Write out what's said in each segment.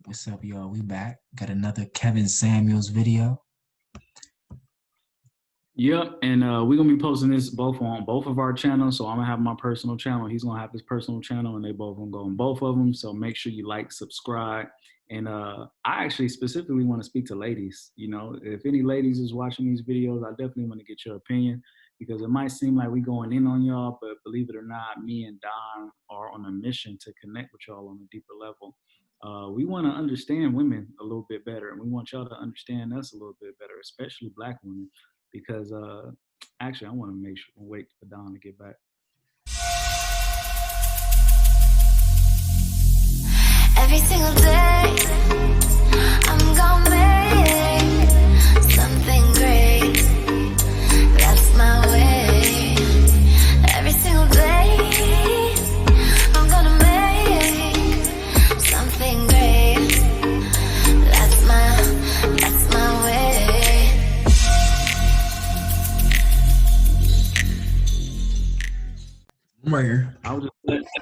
What's up, y'all? We back. Got another Kevin Samuels video. Yep, and we're gonna be posting this both on both of our channels. So I'm gonna have my personal channel. He's gonna have his personal channel, and they both gonna go on both of them. So make sure you like, subscribe, and I actually specifically want to speak to ladies. You know, if any ladies is watching these videos, I definitely want to get your opinion because it might seem like we going in on y'all, but believe it or not, me and Don are on a mission to connect with y'all on a deeper level. We want to understand women a little bit better, and we want y'all to understand us a little bit better, especially Black women because actually I want to make sure wait for Don to get back. Every single day I'm gonna make something great. That's my way. Every single day I'm gonna make something great. That's my way. I'm right here. I was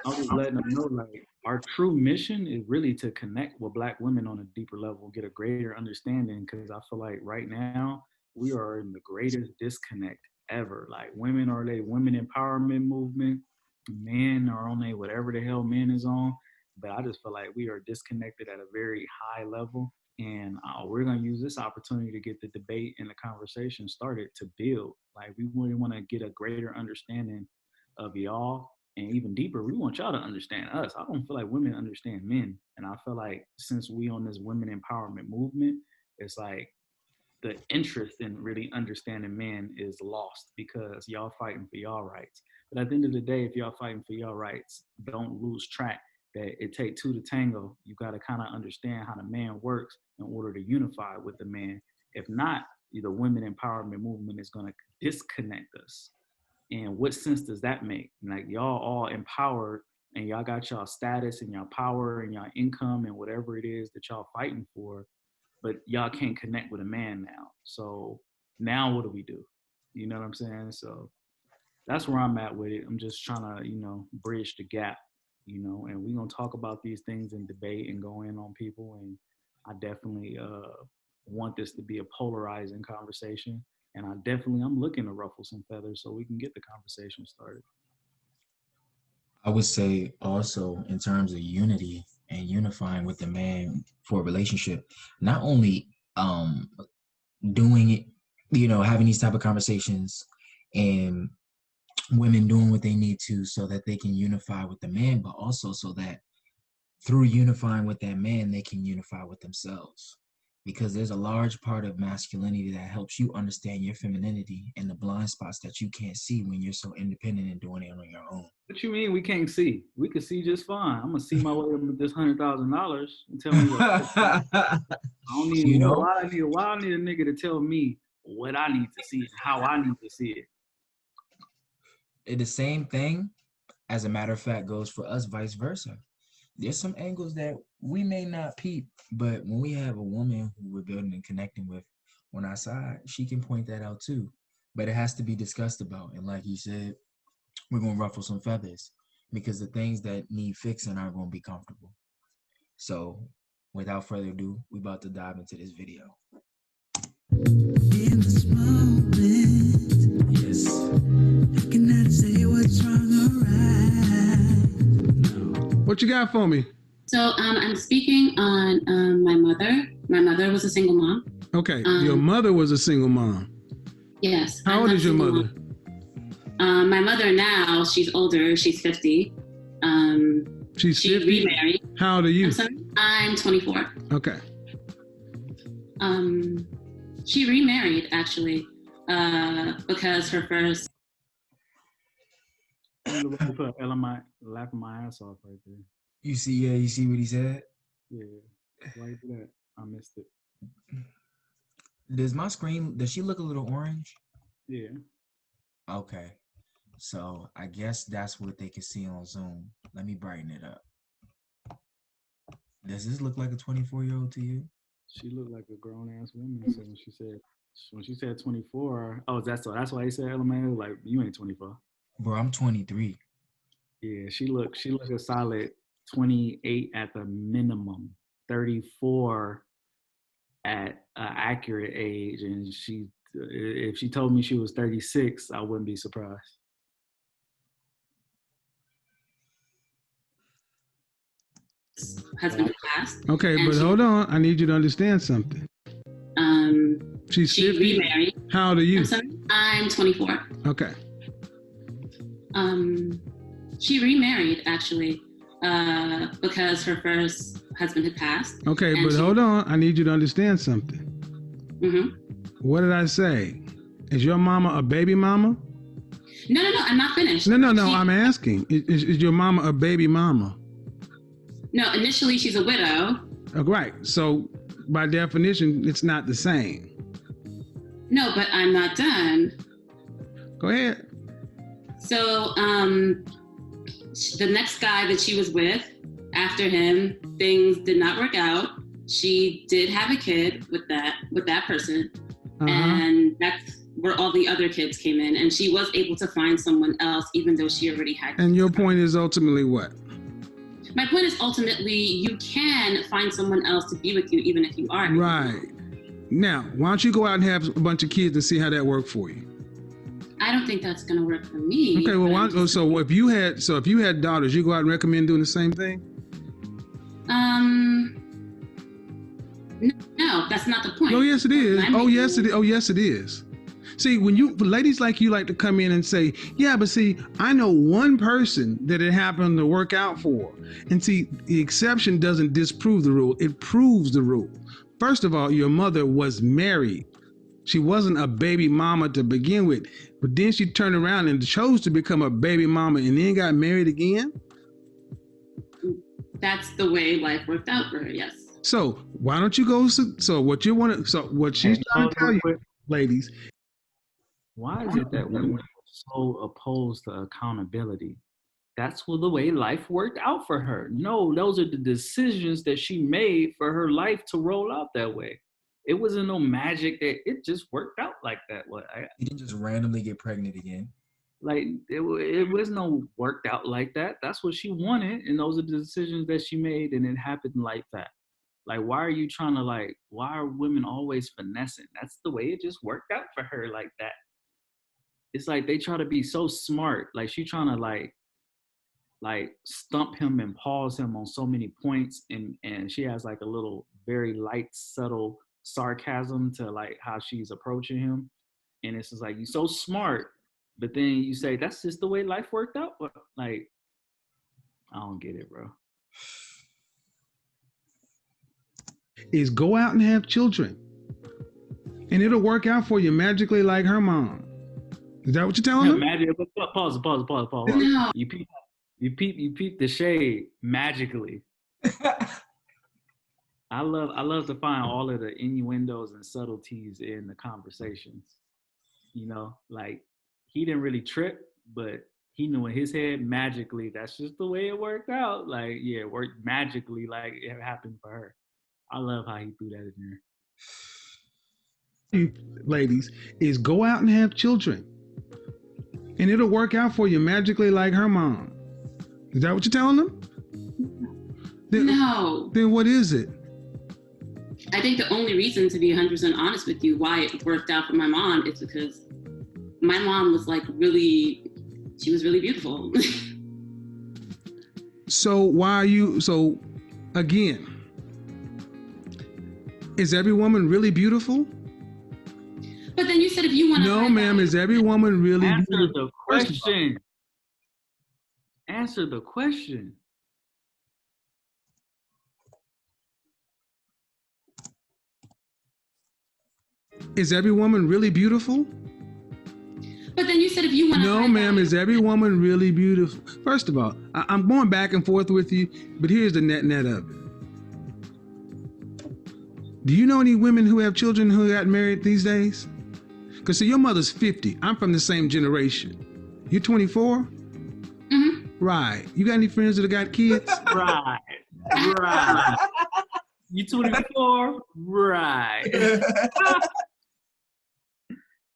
just letting them know like our true mission is really to connect with Black women on a deeper level, get a greater understanding. Because I feel like right now we are in the greatest disconnect ever. Like women are they women empowerment movement, men are on a whatever the hell men is on. But I just feel like we are disconnected at a very high level. And we're going to use this opportunity to get the debate and the conversation started to build. Like, we really want to get a greater understanding of y'all. And even deeper, we want y'all to understand us. I don't feel like women understand men. And I feel like since we on this women empowerment movement, it's like the interest in really understanding men is lost because y'all fighting for y'all rights. But at the end of the day, if y'all fighting for y'all rights, don't lose track that it take two to tango. You got to kind of understand how the man works in order to unify with the man. If not, the women empowerment movement is going to disconnect us. And what sense does that make? Like y'all all empowered and y'all got y'all status and y'all power and y'all income and whatever it is that y'all fighting for, but y'all can't connect with a man now. So now what do we do? You know what I'm saying? So that's where I'm at with it. I'm just trying to, bridge the gap, and we're going to talk about these things and debate and go in on people. And I definitely want this to be a polarizing conversation. And I'm looking to ruffle some feathers so we can get the conversation started. I would say also in terms of unity and unifying with the man for a relationship, not only doing it, having these type of conversations and women doing what they need to so that they can unify with the man, but also so that through unifying with that man, they can unify with themselves. Because there's a large part of masculinity that helps you understand your femininity and the blind spots that you can't see when you're so independent and doing it on your own. What you mean we can't see? We can see just fine. I'm gonna see my way up with this $100,000 and tell me what I don't need. Why I need a nigga to tell me what I need to see and how I need to see it. The same thing, as a matter of fact, goes for us, vice versa. There's some angles that we may not peep, but when we have a woman who we're building and connecting with on our side, she can point that out too. But it has to be discussed about. And like you said, we're going to ruffle some feathers because the things that need fixing aren't going to be comfortable. So without further ado, we're about to dive into this video. In this moment, yes. I cannot say what's wrong or right. What you got for me? So I'm speaking on my mother. My mother was a single mom. Okay, your mother was a single mom. Yes. How old is your mother? My mother now, she's older. She's 50. She's 50? She remarried. How old are you? I'm 24. Okay. She remarried actually because her first. Laughing my ass off right there. You see what he said? Yeah. Why you do that? I missed it. Does she look a little orange? Yeah. Okay. So I guess that's what they can see on Zoom. Let me brighten it up. Does this look like a 24-year-old to you? She looked like a grown ass woman. So when she said 24, that's why he said LMA, like you ain't 24. Bro, I'm 23. Yeah, she looked a solid 28 at the minimum. 34 at an accurate age, and if she told me she was 36, I wouldn't be surprised. Husband passed. Okay, but hold on. I need you to understand something. She's She 50. remarried. How old are you? I'm sorry? I'm 24. Okay. She remarried actually because her first husband had passed. Okay, but hold on. I need you to understand something. Mm-hmm. What did I say? Is your mama a baby mama? No, I'm not finished. No. I'm asking. Is your mama a baby mama? No, initially she's a widow. Oh, right. So by definition, it's not the same. No, but I'm not done. Go ahead. So the next guy that she was with, after him, things did not work out. She did have a kid with that person, and that's where all the other kids came in. And she was able to find someone else, even though she already had. And your point is ultimately what? My point is ultimately you can find someone else to be with you, even if you are. Right. Now, why don't you go out and have a bunch of kids and see how that worked for you? I don't think that's going to work for me. Okay, well, so if you had daughters, you go out and recommend doing the same thing? No, that's not the point. Oh, yes, it is. Oh, yes, it is. See, when ladies like you like to come in and say, yeah, but see, I know one person that it happened to work out for. And see, the exception doesn't disprove the rule. It proves the rule. First of all, your mother was married. She wasn't a baby mama to begin with. But then she turned around and chose to become a baby mama and then got married again? That's the way life worked out for her, yes. So why don't you go, so what she's trying to tell you, ladies. Why is it that women are so opposed to accountability? That's the way life worked out for her. No, those are the decisions that she made for her life to roll out that way. It wasn't no magic that it just worked out like that. You didn't just randomly get pregnant again. Like it was no worked out like that. That's what she wanted, and those are the decisions that she made, and it happened like that. Like, why are you trying to why are women always finessing? That's the way it just worked out for her like that. It's like they try to be so smart. Like she trying to like stump him and pause him on so many points, and she has like a little very light, subtle sarcasm to like how she's approaching him. And it's just like, you're so smart, but then you say that's just the way life worked out. Like, I don't get it, bro. Is go out and have children, and it'll work out for you magically like her mom. Is that what you're telling them? Pause. No. You peep the shade magically. I love to find all of the innuendos and subtleties in the conversations. You know, like he didn't really trip, but he knew in his head magically that's just the way it worked out. Like, yeah, it worked magically like it happened for her. I love how he threw that in there. You ladies, is go out and have children, and it'll work out for you magically like her mom. Is that what you're telling them? No. Then what is it? I think the only reason, to be 100% honest with you, why it worked out for my mom is because my mom was she was really beautiful. So again, is every woman really beautiful? But then you said if you want to. No, ma'am, is every woman really beautiful? Answer the question. Is every woman really beautiful? But then you said if you want to. No, ma'am, is every woman really beautiful? First of all, I'm going back and forth with you, but here's the net of it. Do you know any women who have children who got married these days? Because see, your mother's 50. I'm from the same generation. You're 24? Mm-hmm. Right. You got any friends that have got kids? Right. You 24? Right.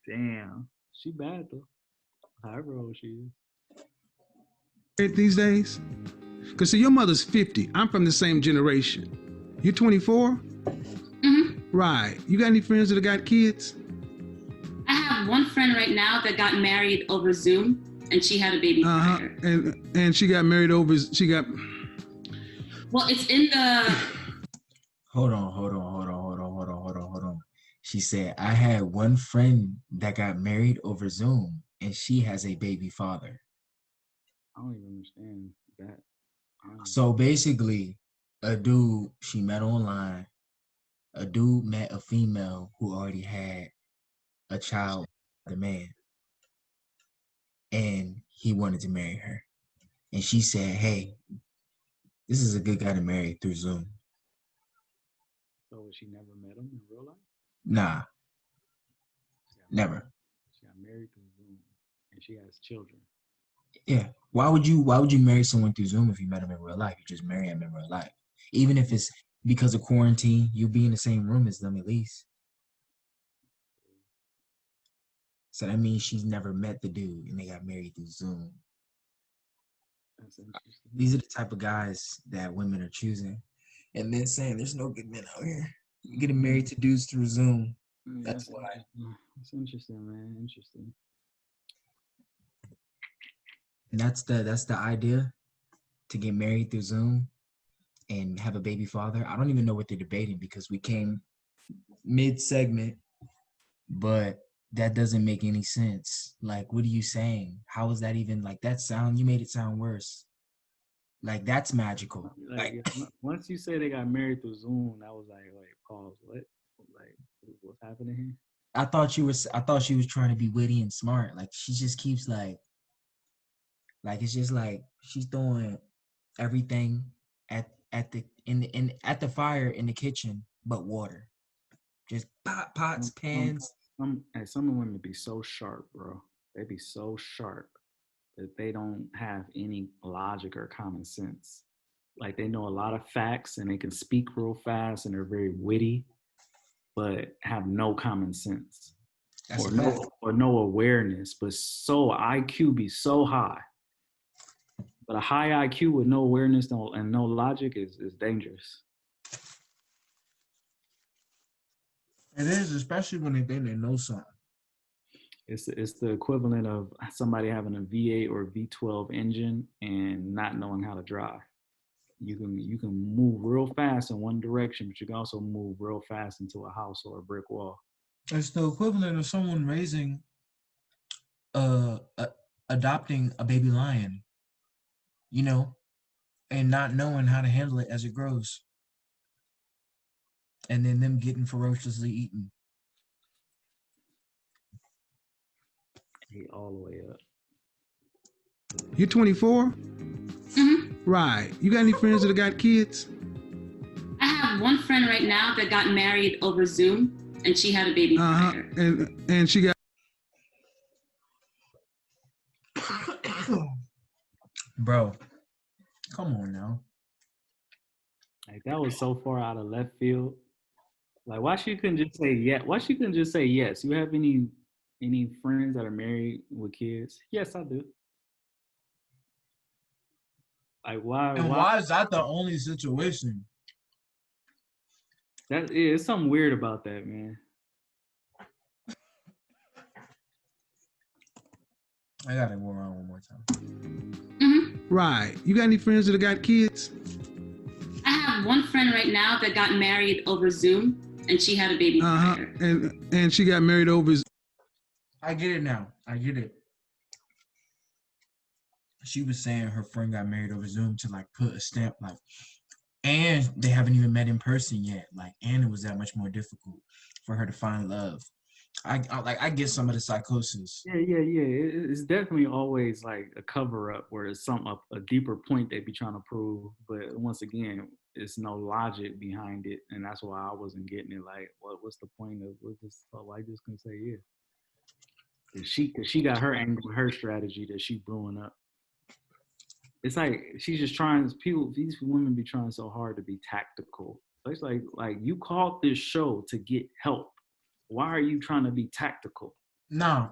Damn. She bad though. However old she is. These days? Because see, your mother's 50. I'm from the same generation. You're 24? hmm Right. You got any friends that got kids? I have one friend right now that got married over Zoom, and she had a baby prior. And she got married over. She got. Well, it's in the. Hold on. She said, I had one friend that got married over Zoom and she has a baby father. I don't even understand that. So basically, a dude she met online, a dude met a female who already had a child with a man. And he wanted to marry her. And she said, hey, this is a good guy to marry through Zoom. So she never met him in real life? Nah, never. She got married through Zoom, and she has children. Yeah. Why would you marry someone through Zoom if you met him in real life? You just marry him in real life. Even if it's because of quarantine, you'll be in the same room as them at least. So that means she's never met the dude and they got married through Zoom. That's interesting. These are the type of guys that women are choosing. And then saying there's no good men out here. You're getting married to dudes through Zoom. That's why. That's interesting, man. Interesting. And that's the idea, to get married through Zoom and have a baby father. I don't even know what they're debating because we came mid-segment, but that doesn't make any sense. Like, what are you saying? How is that even, like, that sound, you made it sound worse. Like, that's magical. Like, once you say they got married through Zoom, I was like, pause, what? Like, what's happening here? I thought she was trying to be witty and smart. Like, she just keeps like it's just like she's throwing everything at the fire in the kitchen, but water. Just pots, pans. Some women be so sharp, bro. They be so sharp that they don't have any logic or common sense. Like, they know a lot of facts and they can speak real fast and they're very witty, but have no common sense or no awareness. But so IQ be so high. But a high IQ with no awareness and no logic is dangerous. It is, especially when they think they know something. It's the equivalent of somebody having a V8 or V12 engine and not knowing how to drive. You can move real fast in one direction, but you can also move real fast into a house or a brick wall. It's the equivalent of someone adopting a baby lion, you know, and not knowing how to handle it as it grows. And then them getting ferociously eaten. All the way up. You're 24? hmm Right. You got any friends that got kids? I have one friend right now that got married over Zoom, and she had a baby prior. And she got. Bro, come on now. Like, that was so far out of left field. Like, why she couldn't just say yes? Why she couldn't just say yes? You have any friends that are married with kids? Yes, I do. Like, why? And why is that the only situation? It's something weird about that, man. I gotta go around one more time. Right. You got any friends that got kids? I have one friend right now that got married over Zoom, and she had a baby prior. And she got married over. I get it now. I get it. She was saying her friend got married over Zoom to like put a stamp, like, and they haven't even met in person yet. Like, and it was that much more difficult for her to find love. I get some of the psychosis. Yeah. It's definitely always like a cover up where it's a deeper point they be trying to prove. But once again, it's no logic behind it, and that's why I wasn't getting it. Like, what's the point of this? Why you just gonna say yeah? Cause she got her angle, her strategy that she brewing up. It's like she's just trying. These women be trying so hard to be tactical. It's like you called this show to get help. Why are you trying to be tactical? No,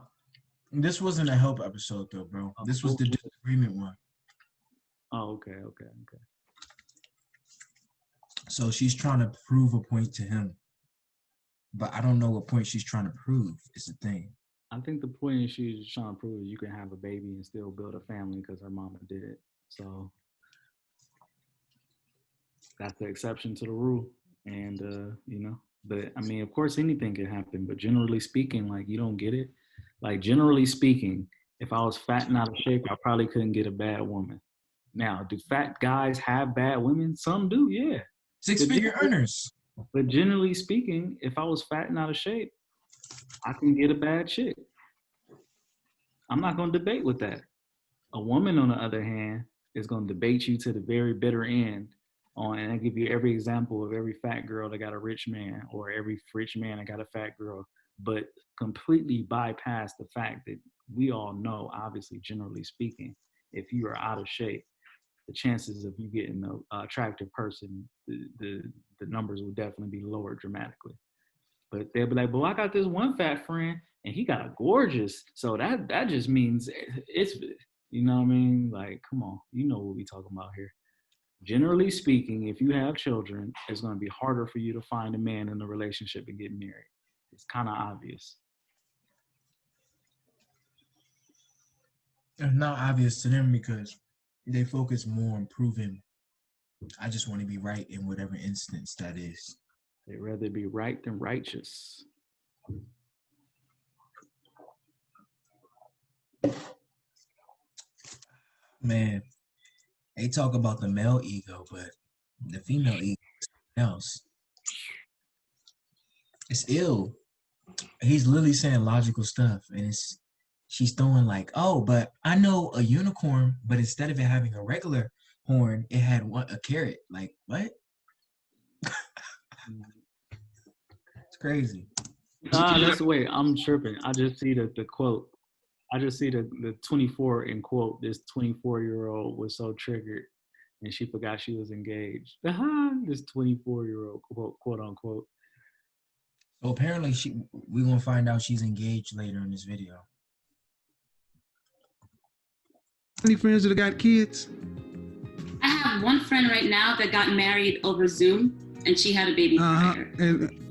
this wasn't a help episode though, bro. This was the disagreement one. Oh, okay. So she's trying to prove a point to him. But I don't know what point she's trying to prove is the thing. I think the point is she's trying to prove you can have a baby and still build a family because her mama did it. So that's the exception to the rule. And, you know, but I mean, of course, anything can happen. But generally speaking, like, you don't get it. Like, generally speaking, if I was fat and out of shape, I probably couldn't get a bad woman. Now, do fat guys have bad women? Some do, yeah. Six-figure earners. But generally speaking, if I was fat and out of shape, I can get a bad chick. I'm not going to debate with that. A woman, on the other hand, is going to debate you to the very bitter end on, and I give you every example of every fat girl that got a rich man or every rich man that got a fat girl, but completely bypass the fact that we all know, obviously, generally speaking, if you are out of shape, the chances of you getting an attractive person, the numbers will definitely be lower dramatically. But they'll be like, "Boy, I got this one fat friend, and he got a gorgeous." So that just means it's, you know what I mean? Like, come on, you know what we talking about here. Generally speaking, if you have children, it's going to be harder for you to find a man in a relationship and get married. It's kind of obvious. It's not obvious to them because they focus more on proving I just want to be right in whatever instance that is. They'd rather be right than righteous. Man, they talk about the male ego, but the female ego is something else. It's ill. He's literally saying logical stuff, and she's throwing like, "Oh, but I know a unicorn, but instead of it having a regular horn, it had a carrot." Like, what? It's crazy. That's the way I'm tripping. I just see the quote. I just see the 24 in quote. This 24-year-old was so triggered, and she forgot she was engaged. This 24-year-old quote unquote. So apparently, we're gonna find out she's engaged later in this video. Any friends that got kids? I have one friend right now that got married over Zoom, and she had a baby prior.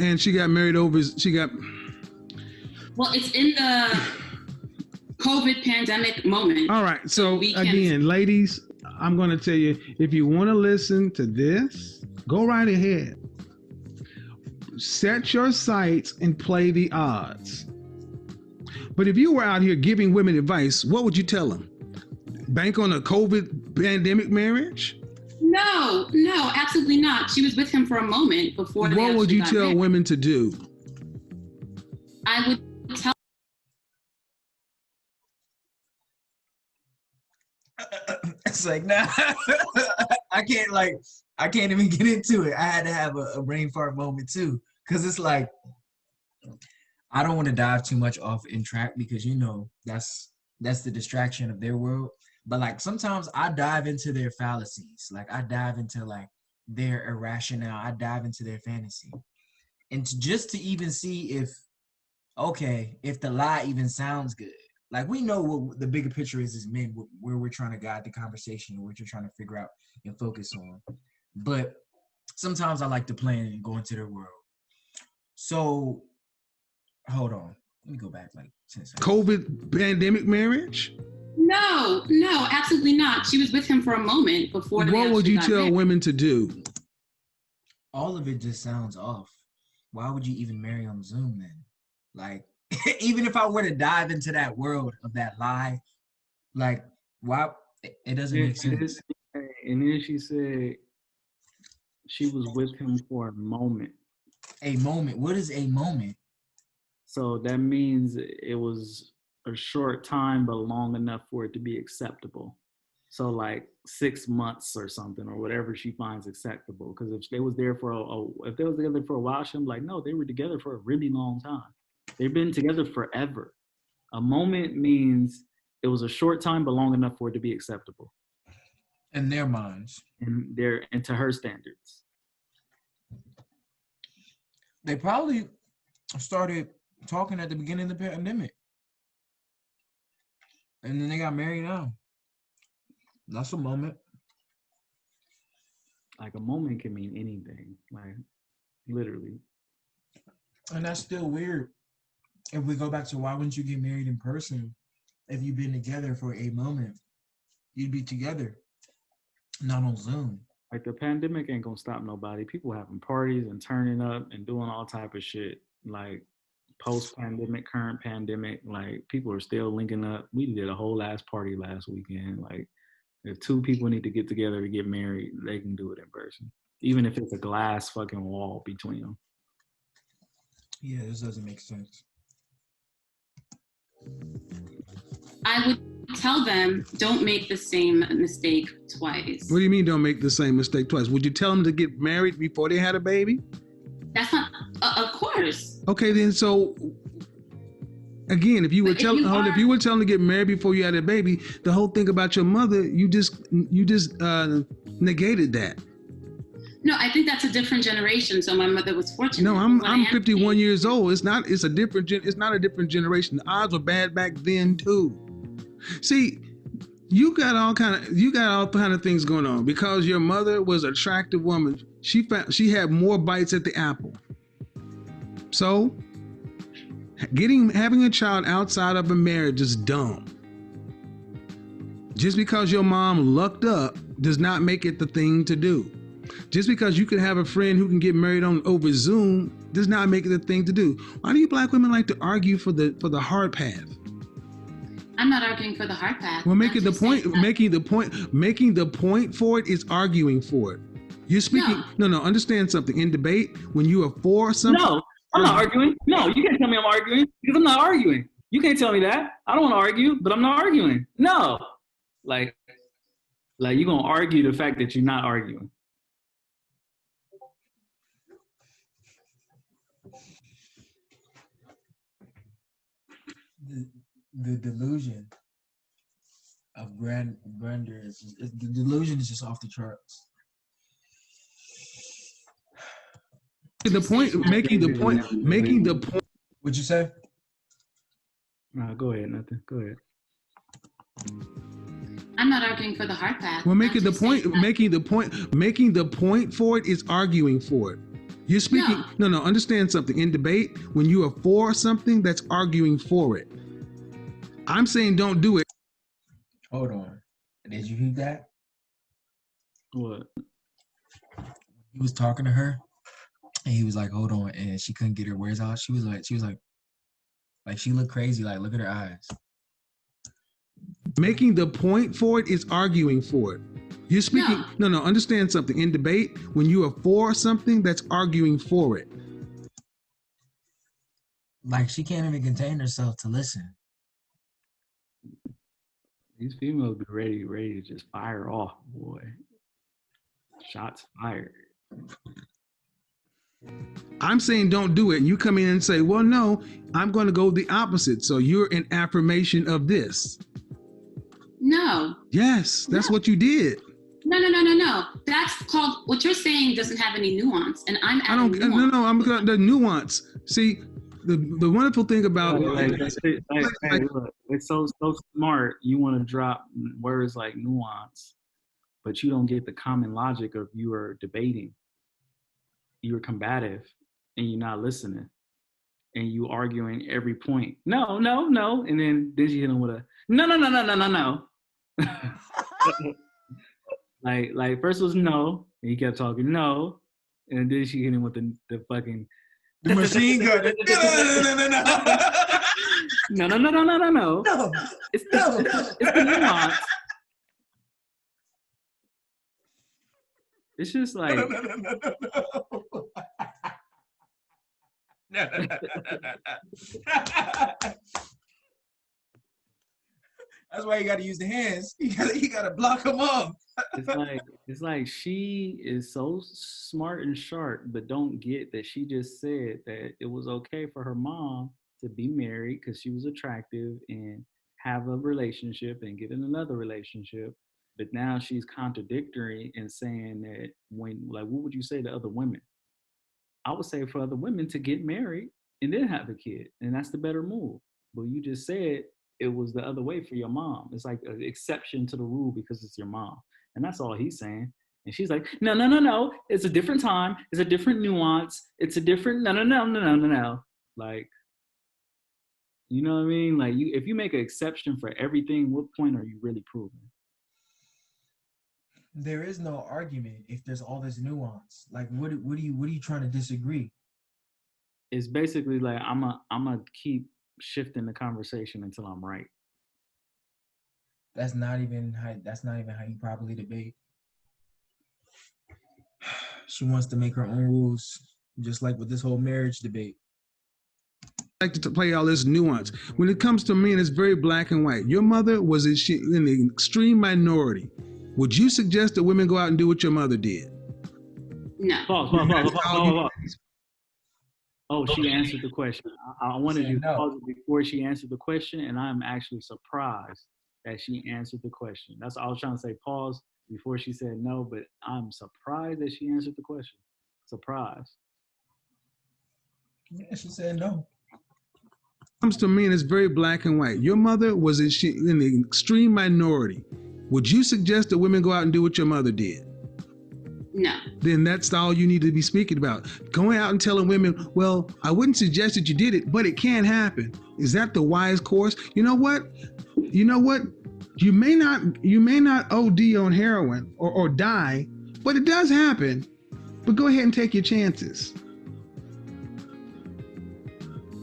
And she got married over. Well, it's in the COVID pandemic moment. All right. So again, ladies, I'm going to tell you, if you want to listen to this, go right ahead. Set your sights and play the odds. But if you were out here giving women advice, what would you tell them? Bank on a COVID pandemic marriage? No, absolutely not. She was with him for a moment before. What would you tell women to do? I would tell. It's like, nah, I can't even get into it. I had to have a brain fart moment too. Cause it's like, I don't want to dive too much off in track because, you know, that's the distraction of their world. But like, sometimes I dive into their fallacies. Like I dive into like their irrationale. I dive into their fantasy. And just to even see if the lie even sounds good. Like we know what the bigger picture is as men, where we're trying to guide the conversation, what you're trying to figure out and focus on. But sometimes I like to plan and go into their world. So, hold on. Let me go back like 10 seconds. COVID pandemic marriage? No, absolutely not. She was with him for a moment before. What would you tell women to do? All of it just sounds off. Why would you even marry on Zoom then? Like, even if I were to dive into that world of that lie, like, why? It doesn't make sense. And then she said she was with him for a moment. A moment? What is a moment? So that means it was a short time, but long enough for it to be acceptable. So like 6 months or something, or whatever she finds acceptable. Because if they was there for if they was together for a while, she'd be like, no, they were together for a really long time. They've been together forever. A moment means it was a short time, but long enough for it to be acceptable. In their minds. And to her standards. They probably started talking at the beginning of the pandemic. And then they got married now. That's a moment. Like a moment can mean anything, like literally. And that's still weird. If we go back to why wouldn't you get married in person? If you've been together for a moment, you'd be together, not on Zoom. Like the pandemic ain't gonna stop nobody. People having parties and turning up and doing all type of shit. Like post-pandemic, current pandemic, like people are still linking up. We did a whole ass party last weekend. Like if two people need to get together to get married, they can do it in person, even if it's a glass fucking wall between them. Yeah, this doesn't make sense. I would tell them, don't make the same mistake twice. What do you mean don't make the same mistake twice? Would you tell them to get married before they had a baby? That's not, of course. Okay, then so again, if you were telling them to get married before you had a baby, the whole thing about your mother, you just negated that. No, I think that's a different generation. So my mother was fortunate. No, I'm 51 years old. It's not a different generation. The odds were bad back then too. See, you got all kind of things going on because your mother was an attractive woman. She had more bites at the apple. So having a child outside of a marriage is dumb. Just because your mom lucked up does not make it the thing to do. Just because you can have a friend who can get married over Zoom does not make it the thing to do. Why do you black women like to argue for the hard path? I'm not arguing for the hard path. Well, making the point for it is arguing for it. You're speaking. No. Understand something. In debate, when you are for something. No, I'm not arguing. No, you can't tell me I'm arguing because I'm not arguing. You can't tell me that. I don't want to argue, but I'm not arguing. No, like you're gonna argue the fact that you're not arguing. The delusion of grandeur the delusion is just off the charts. Making the point. What'd you say? No, go ahead, nothing. Go ahead. I'm not arguing for the hard path. Well, making the point for it is arguing for it. You're speaking. No. Understand something. In debate, when you are for something, that's arguing for it. I'm saying don't do it. Hold on. Did you hear that? What? He was talking to her, and he was like, "Hold on," and she couldn't get her words out. She was like, she looked crazy. Like, look at her eyes. Making the point for it is arguing for it. You're speaking. No. Understand something. In debate, when you are for something, that's arguing for it. Like she can't even contain herself to listen. These females be ready to just fire off, boy. Shots fired. I'm saying don't do it. And you come in and say, well, no, I'm going to go the opposite. So you're an affirmation of this. No. Yes, that's what you did. No. That's called, what you're saying doesn't have any nuance. And I'm adding nuance. No, I'm the nuance. See, the wonderful thing about look, it's so smart. You want to drop words like nuance, but you don't get the common logic of you are debating, you're combative, and you're not listening, and you arguing every point. No, and then you hit them with a no. like first was no, and he kept talking no, and then she hit him with the fucking. The machine gun. No. No. It's the nuance. It's just like. No. That's why you got to use the hands. You got to block them off. It's like she is so smart and sharp, but don't get that she just said that it was okay for her mom to be married because she was attractive and have a relationship and get in another relationship. But now she's contradictory and saying that what would you say to other women? I would say for other women to get married and then have a kid, and that's the better move. But you just said it was the other way for your mom. It's like an exception to the rule because it's your mom. And that's all he's saying. And she's like, no, no, no, no. It's a different time. It's a different nuance. It's a different no, no, no, no, no, no, no. Like, you know what I mean? Like, if you make an exception for everything, what point are you really proving? There is no argument if there's all this nuance. Like, what are you trying to disagree? It's basically like I'm a keep shifting the conversation until I'm right. That's not even how you properly debate. She wants to make her own rules, just like with this whole marriage debate. Like to play all this nuance. When it comes to men, it's very black and white. Your mother was in the extreme minority. Would you suggest that women go out and do what your mother did? No. Pause. Oh, she answered the question. I wanted you to pause it before she answered the question, and I'm actually surprised that she answered the question. That's all I was trying to say. Pause before she said no, but I'm surprised that she answered the question. Surprised. Yeah, she said no. Comes to men, it's very black and white. Your mother was in the extreme minority. Would you suggest that women go out and do what your mother did? No. Then that's all you need to be speaking about. Going out and telling women, well, I wouldn't suggest that you did it, but it can happen. Is that the wise course? You know what? You may not OD on heroin or die, but it does happen. But go ahead and take your chances.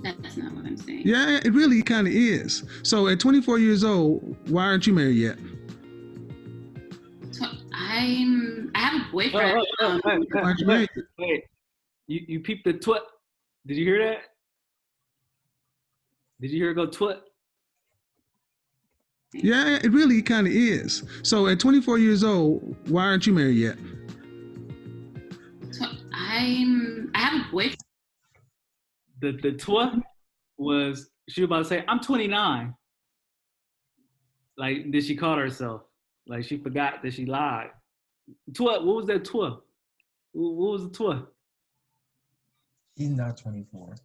That's not what I'm saying. Yeah, it really kind of is. So at 24 years old, why aren't you married yet? I have a boyfriend. Why aren't you married? Wait, you peeped the twit? Did you hear that? Did you hear it go twit? Yeah, it really kind of is. So at 24 years old, why aren't you married yet? I have a boyfriend. The twit was, she was about to say, I'm 29. Like, did she call herself? Like, she forgot that she lied. Twit, what was that twit? What was the twit? She's not 24.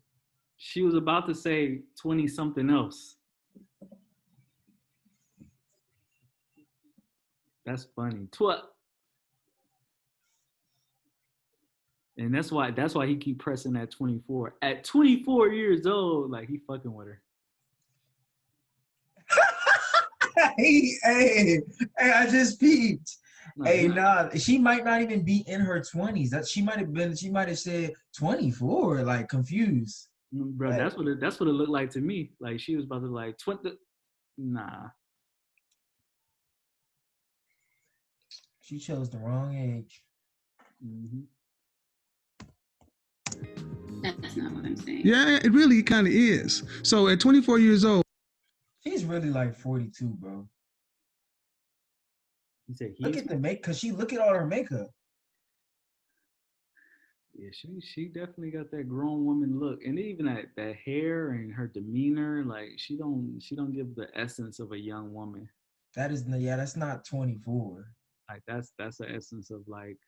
She was about to say 20 something else. That's funny. Twit. And that's why he keep pressing at 24. At 24 years old, like, he fucking with her. Hey, I just peeped. No, Hey, nah, she might not even be in her 20s. That she might have said 24, like confused. Bro, Like, that's what it looked like to me. Like, she was about to like 20. Nah. she chose the wrong age. Mm-hmm. That's not what I'm saying. Yeah, it really kind of is. So at 24 years old, She's really like 42, bro. He said Look at the look at all her makeup. Yeah, she definitely got that grown woman look, and even that hair and her demeanor, like she don't give the essence of a young woman. That's not 24. Like that's the essence of like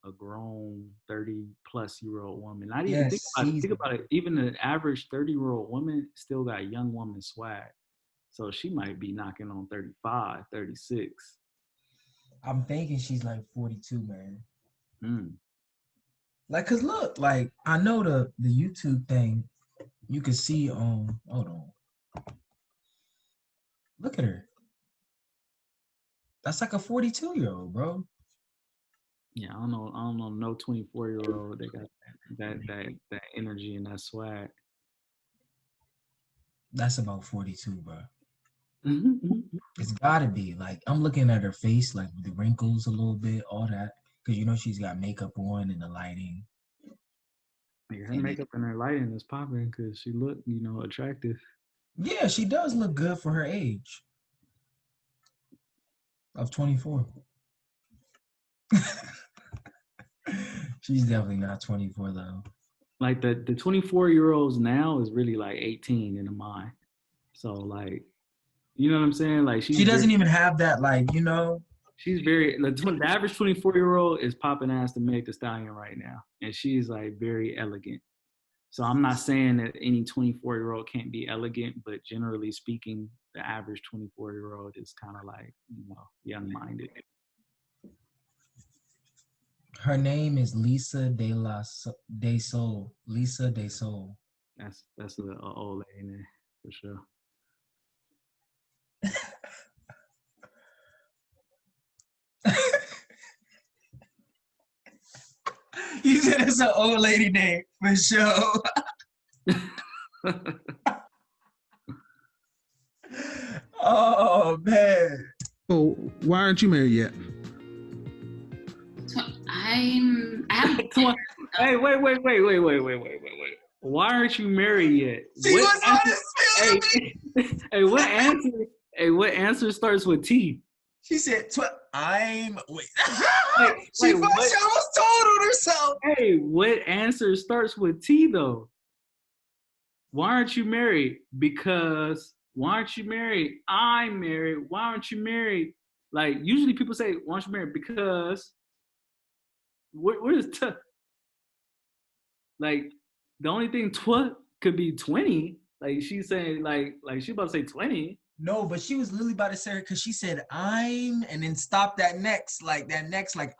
a grown 30-plus-year-old woman. Not even think about it. Even the average 30-year-old woman still got young woman swag. So she might be knocking on 35, 36. I'm thinking she's like 42, man. Mm. Like, cause look, like I know the YouTube thing. You can see hold on. Look at her. That's like a 42-year-old, bro. Yeah, I don't know no 24-year-old that got that energy and that swag. That's about 42, bro. Mm-hmm. It's gotta be. Like, I'm looking at her face, like the wrinkles a little bit, all that. Cause you know she's got makeup on and the lighting. Yeah, her makeup and her lighting is popping because she looked, attractive. Yeah, she does look good for her age. Of 24. She's definitely not 24 though. Like the 24-year-olds now is really like 18 in the mind. So like, you know what I'm saying? Like she doesn't even have that, like, She's the average 24-year-old is popping ass to Meg Thee Stallion right now, and she's like very elegant. So I'm not saying that any 24-year-old can't be elegant, but generally speaking, the average 24-year-old is kind of like young-minded. Her name is Lisa De Sol. Lisa De Sol. That's a old lady name for sure. You said it's an old lady name for sure. Oh man. Oh, why aren't you married yet? I haven't. Hey, wait. Why aren't you married yet? She was honest. What answer starts with T? She said, I'm. Wait. She almost told on herself. Hey, what answer starts with T though? Why aren't you married? Because why aren't you married? I'm married. Why aren't you married? Like usually people say, why aren't you married? Because what is T? Like the only thing Tw could be 20. Like she's saying like she's about to say 20. No, but she was literally about to say it because she said I'm and then stop that next like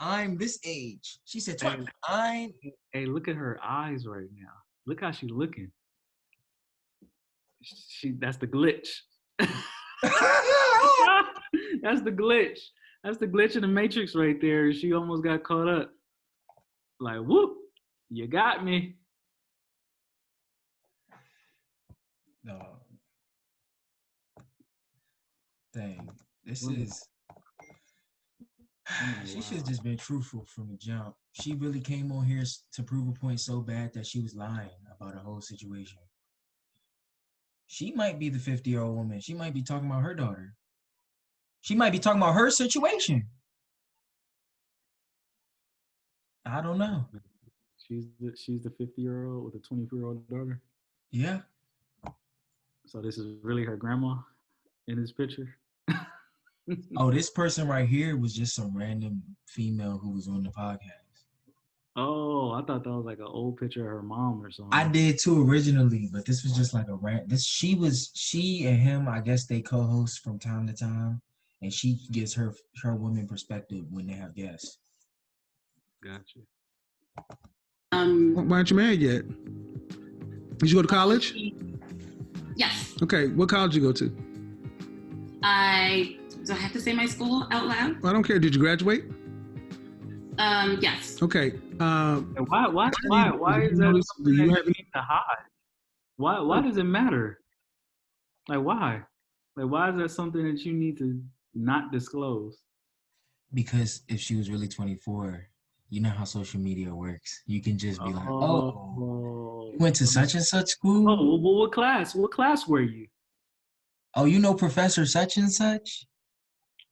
I'm this age. She said I'm. Hey, look at her eyes right now. Look how she's looking. That's the glitch. That's the glitch. That's the glitch in the Matrix right there. She almost got caught up. Like, whoop, you got me. No. Dang. This is. She should have just been truthful from the jump. She really came on here to prove a point so bad that she was lying about the whole situation. She might be the 50-year-old woman. She might be talking about her daughter. She might be talking about her situation. I don't know. She's the 50-year-old with a 24-year-old daughter. Yeah. So this is really her grandma in this picture. Oh, this person right here was just some random female who was on the podcast. Oh, I thought that was like an old picture of her mom or something. I did too originally, but this was just like a rant. She and him, I guess they co-host from time to time, and she gives her woman perspective when they have guests. Gotcha. Why aren't you married yet? Did you go to college? Yes. Okay, what college did you go to? Do I have to say my school out loud? I don't care. Did you graduate? Yes. Okay. Why is that something that you need to hide? Why does it matter? Like why? Like why is that something that you need to not disclose? Because if she was really 24, you know how social media works. You can just be like, oh, you went to such and such school? Oh, well, what class? What class were you? Oh, you know Professor such and such?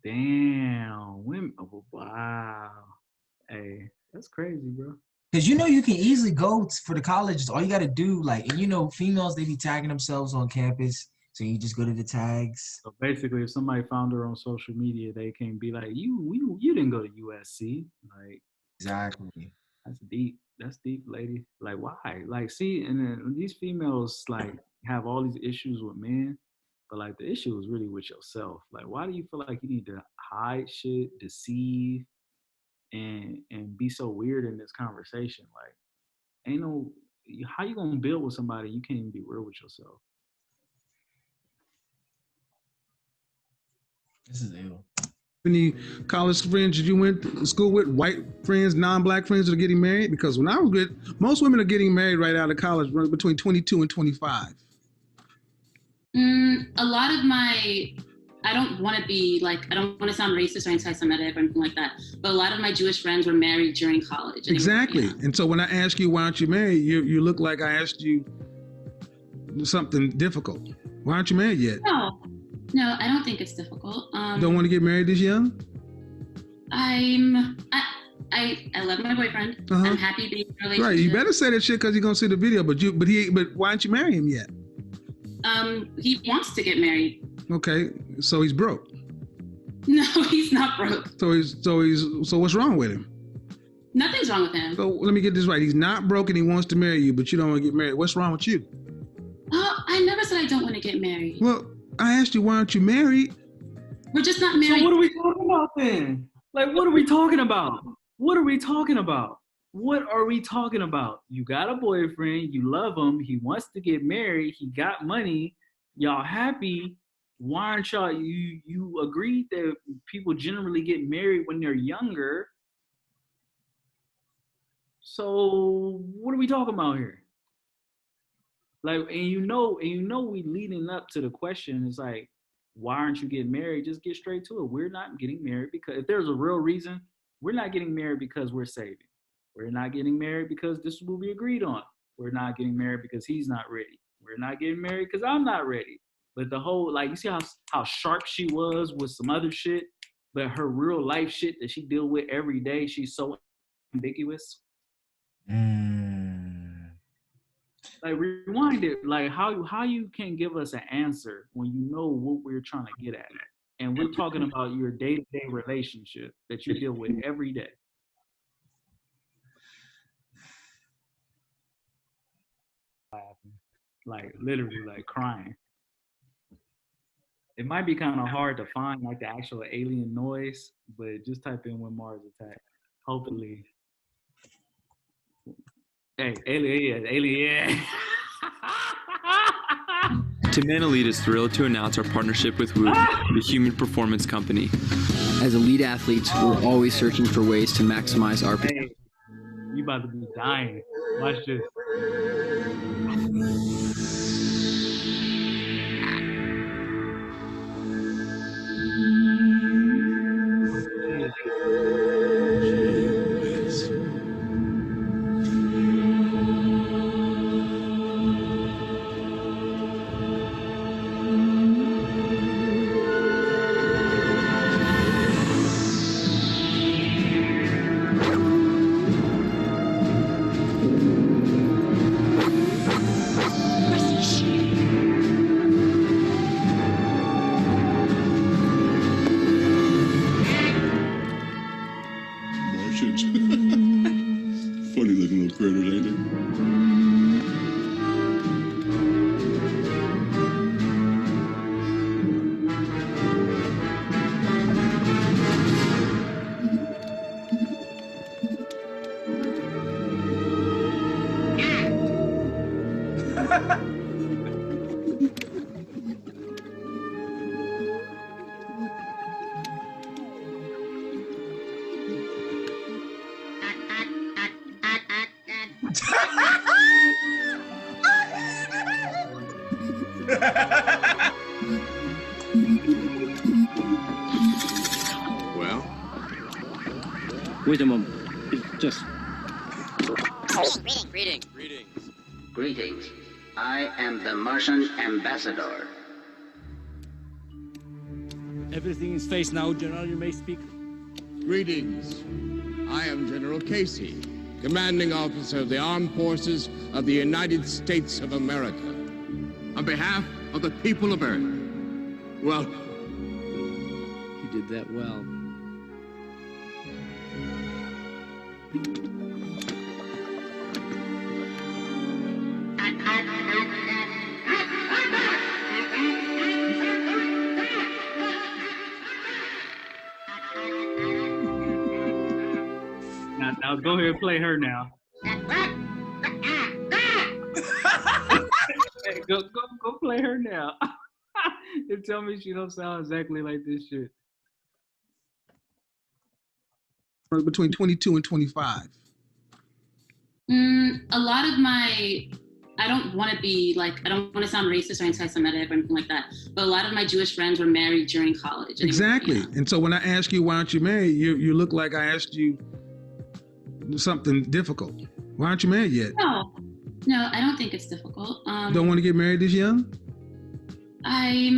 Damn. Women. Oh, wow. Hey, that's crazy, bro. Because you know you can easily go for the colleges. All you got to do, like, and you know, females, they be tagging themselves on campus. So you just go to the tags. So basically, if somebody found her on social media, they can be like, you didn't go to USC. Like, exactly. That's deep. That's deep, lady. Like, why? Like, see, and then these females, like, have all these issues with men. But, like, the issue is really with yourself. Like, why do you feel like you need to hide shit, deceive, and be so weird in this conversation? Like, ain't no, how you gonna build with somebody you can't even be real with yourself? This is ill. Any college friends that you went to school with, white friends, non-black friends that are getting married? Because when I was good, most women are getting married right out of college between 22 and 25. A lot of my, I don't want to sound racist or anti-Semitic or anything like that, but a lot of my Jewish friends were married during college. Exactly. And so when I ask you, why aren't you married? You look like I asked you something difficult. Why aren't you married yet? No, I don't think it's difficult. Don't want to get married this young? I love my boyfriend. Uh-huh. I'm happy being in a relationship. Right. You better say that shit because he's gonna see the video. But why aren't you marry him yet? He wants to get married. Okay, so he's broke. No, he's not broke. So what's wrong with him? Nothing's wrong with him. So let me get this right. He's not broke and he wants to marry you, but you don't want to get married. What's wrong with you? I never said I don't want to get married. Well, I asked you, why aren't you married? We're just not married. So what are we talking about then? Like, what are we talking about? What are we talking about? What are we talking about? You got a boyfriend, you love him, he wants to get married, he got money, y'all happy. Why aren't y'all, you agreed that people generally get married when they're younger. So what are we talking about here? Like, and you know we leading up to the question is like, why aren't you getting married? Just get straight to it. We're not getting married because if there's a real reason, we're not getting married because we're saving. We're not getting married because this is what we agreed on. We're not getting married because he's not ready. We're not getting married because I'm not ready. But the whole, like, you see how sharp she was with some other shit, but her real life shit that she deal with every day, she's so ambiguous. Like, rewind it. Like, how you can give us an answer when you know what we're trying to get at. And we're talking about your day-to-day relationship that you deal with every day. Like, literally, like, crying. It might be kind of hard to find, like, the actual alien noise, but just type in when Mars attacked. Hopefully. Hey, alien. Tim and Elite is thrilled to announce our partnership with Whoop, the human performance company. As elite athletes, we're always searching for ways to maximize our potential. Hey, you about to be dying. Watch this. Funny looking little critters, ain't they? Well? Wait a moment. Just. Greetings. I am the Martian ambassador. Everything is face now, General. You may speak. Greetings. I am General Casey, commanding officer of the Armed Forces of the United States of America. On behalf of the people of Earth, well, You did that well. Now go ahead and play her now. Hey, go play her now. And tell me she don't sound exactly like this shit. Between 22 and 25. A lot of my, I don't want to sound racist or anti-Semitic or anything like that, but a lot of my Jewish friends were married during college. Exactly. You know. And so when I ask you, why aren't you married? You look like I asked you something difficult. Why aren't you married yet? No, I don't think it's difficult. Don't want to get married this young? I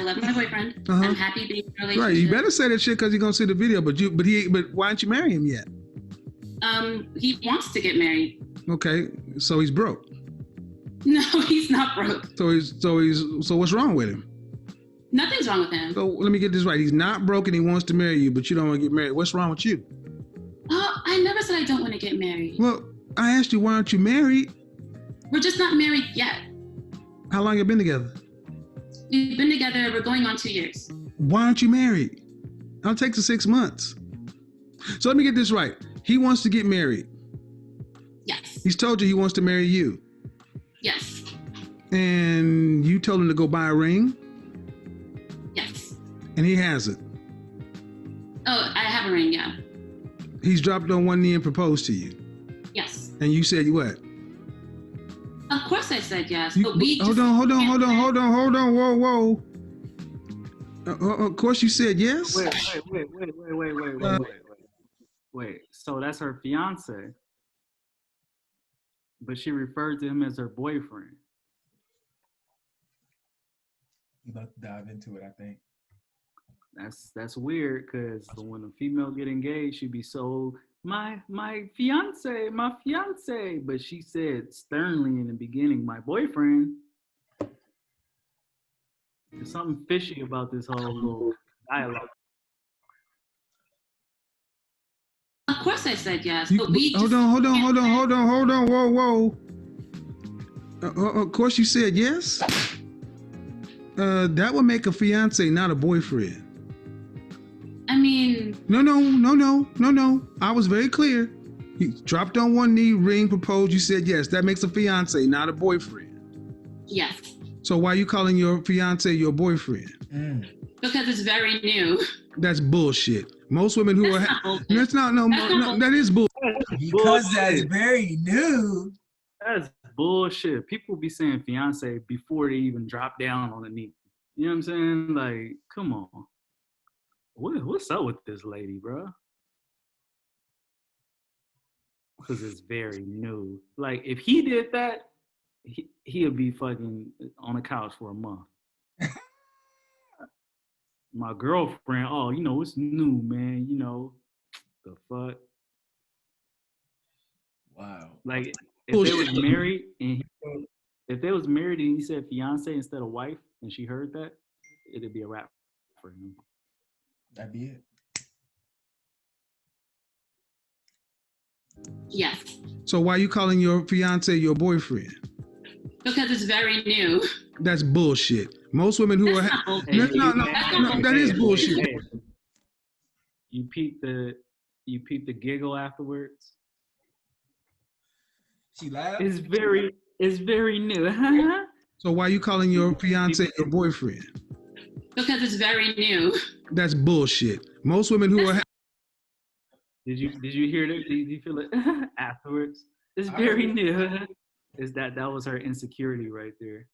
love my boyfriend. Uh-huh. I'm happy being in a relationship. Right. You better say that shit because you're gonna see the video. But why aren't you marry him yet? He wants to get married. Okay, so he's broke. No, he's not broke. So what's wrong with him? Nothing's wrong with him. So let me get this right. He's not broke and he wants to marry you, but you don't want to get married. What's wrong with you? Oh, I never said I don't want to get married. Well, I asked you, why aren't you married? We're just not married yet. How long you been together? We've been together, we're going on 2 years. Why aren't you married? I'll take the 6 months. So let me get this right. He wants to get married. Yes. He's told you he wants to marry you. Yes. And you told him to go buy a ring? Yes. And he hasn't. Oh, I have a ring, yeah. He's dropped on one knee and proposed to you. Yes. And you said what? Of course I said yes. You, but we hold on, whoa. Of course you said yes? Wait. So that's her fiance. But she referred to him as her boyfriend. Let's dive into it, I think. That's weird, because when a female get engaged, she'd be so, my fiance, but she said sternly in the beginning, my boyfriend. There's something fishy about this whole little dialogue. Of course I said yes, You, but we hold on, whoa. Of course you said yes? That would make a fiance, not a boyfriend. I mean... No. I was very clear. You dropped on one knee, ring, proposed, you said yes. That makes a fiance, not a boyfriend. Yes. So why are you calling your fiance your boyfriend? Because it's very new. That's bullshit. Most women who that is bullshit. Because that's very new. That's bullshit. People be saying fiance before they even drop down on the knee. You know what I'm saying? Like, come on. What's up with this lady, bro? Because it's very new. Like, if he did that, he'll be fucking on the couch for a month. My girlfriend, oh, it's new, man. The fuck. Wow. Like, if they was married and he said fiance instead of wife, and she heard that, it'd be a wrap for him. That'd be it. Yes. So why are you calling your fiance your boyfriend? Because it's very new. That's bullshit. Most women who That's are not no, that is bullshit. You peep the giggle afterwards. She laughed. It's very new. So why are you calling your fiance your boyfriend? Because it's very new. That's bullshit. Most women who are Did you hear that? Did you feel it afterwards? It's very new. Is that was her insecurity right there?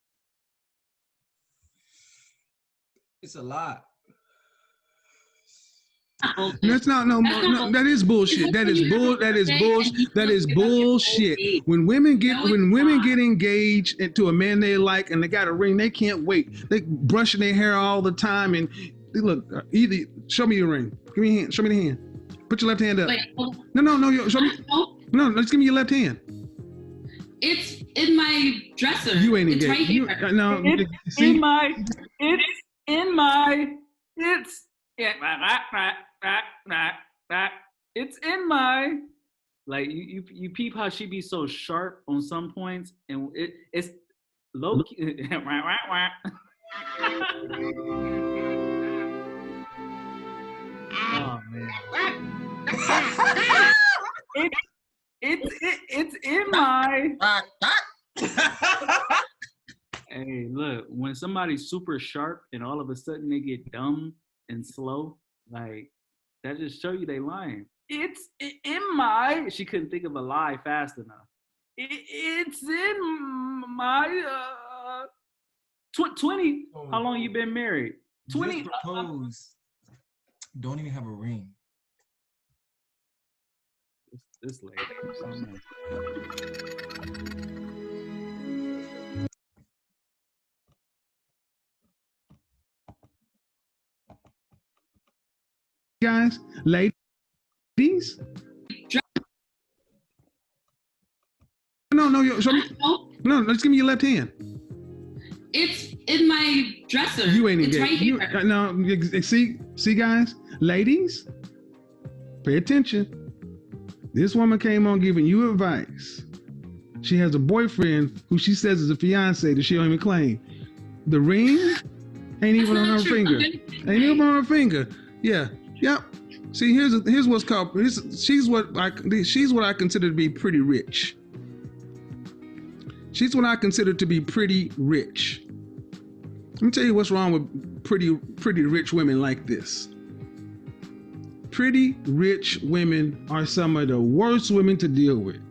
It's a lot. That's not that is bullshit. That is bullshit. When women get engaged to a man they like and they got a ring, they can't wait. They brushing their hair all the time and look, either show me your ring. Give me a hand. Show me the hand. Put your left hand up. Wait, No, show me. No, just give me your left hand. It's in my dresser. You ain't it's engaged. right here. No, it's in my like you peep how she be so sharp on some points, and it's low key. Oh man. It's in my. Hey, look, when somebody's super sharp and all of a sudden they get dumb and slow, like that just show you they lying. It's in my. She couldn't think of a lie fast enough. It's in my 20. How long you been married? 20. Just propose. Don't even have a ring. This lady. Guys, ladies. No, show me. No, just give me your left hand. It's in my dresser. You ain't it's engaged. right here. No, see, guys, ladies, pay attention. This woman came on giving you advice. She has a boyfriend who she says is a fiance that she don't even claim. The ring ain't even on her finger. Ain't even on her finger. Yeah. Yep. See, here's what's called. She's what I consider to be pretty rich. She's what I consider to be pretty rich. Let me tell you what's wrong with pretty rich women like this. Pretty rich women are some of the worst women to deal with.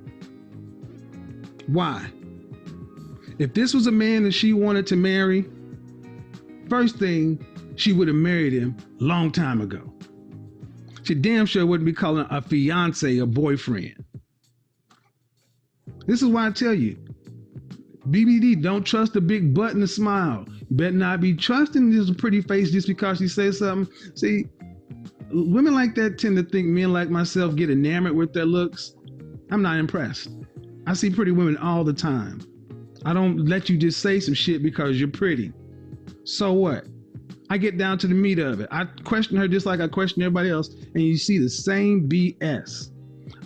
Why? If this was a man that she wanted to marry, first thing, she would have married him a long time ago. She damn sure wouldn't be calling a fiance a boyfriend. This is why I tell you, BBD, don't trust a big butt and a smile. You better not be trusting this pretty face just because she says something. See, women like that tend to think men like myself get enamored with their looks. I'm not impressed. I see pretty women all the time. I don't let you just say some shit because you're pretty. So what? I get down to the meat of it. I question her just like I question everybody else, and you see the same BS.